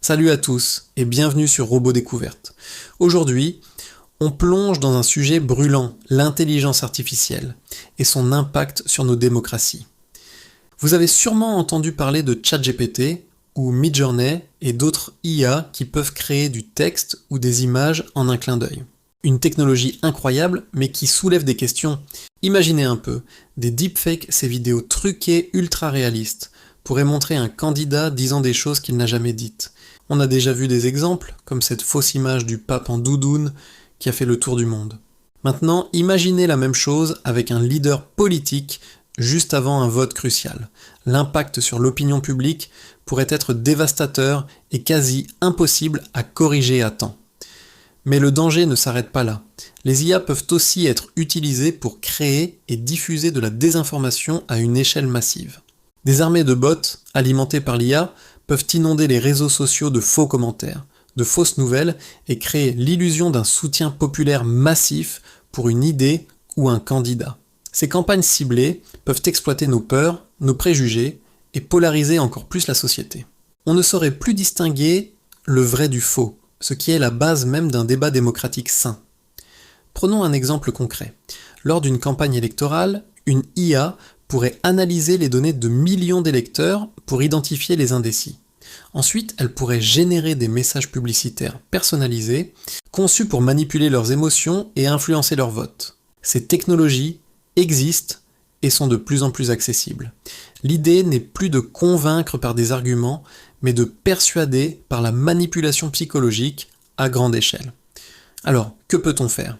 Salut à tous et bienvenue sur Robot Découverte. Aujourd'hui, on plonge dans un sujet brûlant, l'intelligence artificielle et son impact sur nos démocraties. Vous avez sûrement entendu parler de ChatGPT ou Midjourney et d'autres IA qui peuvent créer du texte ou des images en un clin d'œil. Une technologie incroyable mais qui soulève des questions. Imaginez un peu, des deepfakes, ces vidéos truquées ultra réalistes, pourraient montrer un candidat disant des choses qu'il n'a jamais dites. On a déjà vu des exemples, comme cette fausse image du pape en doudoune qui a fait le tour du monde. Maintenant, imaginez la même chose avec un leader politique juste avant un vote crucial. L'impact sur l'opinion publique pourrait être dévastateur et quasi impossible à corriger à temps. Mais le danger ne s'arrête pas là. Les IA peuvent aussi être utilisées pour créer et diffuser de la désinformation à une échelle massive. Des armées de bots, alimentées par l'IA, peuvent inonder les réseaux sociaux de faux commentaires, de fausses nouvelles et créer l'illusion d'un soutien populaire massif pour une idée ou un candidat. Ces campagnes ciblées peuvent exploiter nos peurs, nos préjugés et polariser encore plus la société. On ne saurait plus distinguer le vrai du faux, ce qui est la base même d'un débat démocratique sain. Prenons un exemple concret. Lors d'une campagne électorale, une IA pourrait analyser les données de millions d'électeurs pour identifier les indécis. Ensuite, elle pourrait générer des messages publicitaires personnalisés, conçus pour manipuler leurs émotions et influencer leur vote. Ces technologies existent et sont de plus en plus accessibles. L'idée n'est plus de convaincre par des arguments, mais de persuader par la manipulation psychologique à grande échelle. Alors, que peut-on faire ?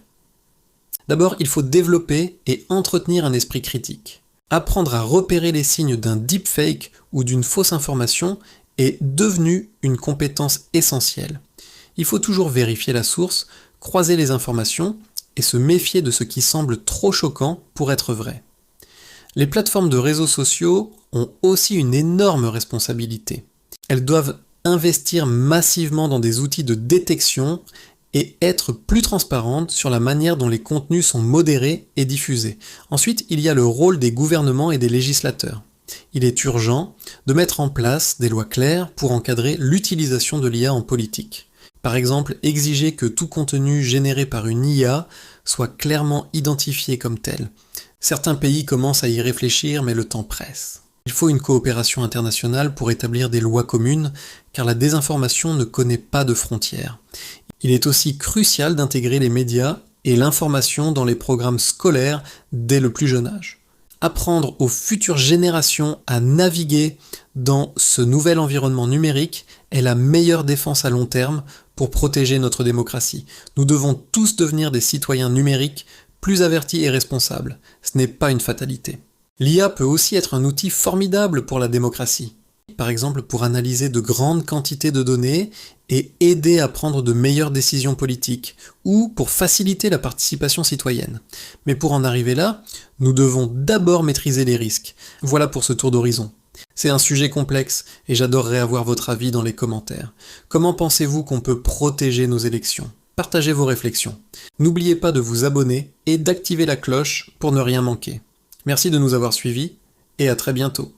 D'abord, il faut développer et entretenir un esprit critique. Apprendre à repérer les signes d'un deepfake ou d'une fausse information est devenu une compétence essentielle. Il faut toujours vérifier la source, croiser les informations et se méfier de ce qui semble trop choquant pour être vrai. Les plateformes de réseaux sociaux ont aussi une énorme responsabilité. Elles doivent investir massivement dans des outils de détection et être plus transparentes sur la manière dont les contenus sont modérés et diffusés. Ensuite, il y a le rôle des gouvernements et des législateurs. Il est urgent de mettre en place des lois claires pour encadrer l'utilisation de l'IA en politique. Par exemple, exiger que tout contenu généré par une IA soit clairement identifié comme tel. Certains pays commencent à y réfléchir, mais le temps presse. Il faut une coopération internationale pour établir des lois communes, car la désinformation ne connaît pas de frontières. Il est aussi crucial d'intégrer les médias et l'information dans les programmes scolaires dès le plus jeune âge. Apprendre aux futures générations à naviguer dans ce nouvel environnement numérique est la meilleure défense à long terme pour protéger notre démocratie. Nous devons tous devenir des citoyens numériques plus avertis et responsables. Ce n'est pas une fatalité. L'IA peut aussi être un outil formidable pour la démocratie. Par exemple pour analyser de grandes quantités de données et aider à prendre de meilleures décisions politiques, ou pour faciliter la participation citoyenne. Mais pour en arriver là, nous devons d'abord maîtriser les risques. Voilà pour ce tour d'horizon. C'est un sujet complexe et j'adorerais avoir votre avis dans les commentaires. Comment pensez-vous qu'on peut protéger nos élections ? Partagez vos réflexions. N'oubliez pas de vous abonner et d'activer la cloche pour ne rien manquer. Merci de nous avoir suivis et à très bientôt.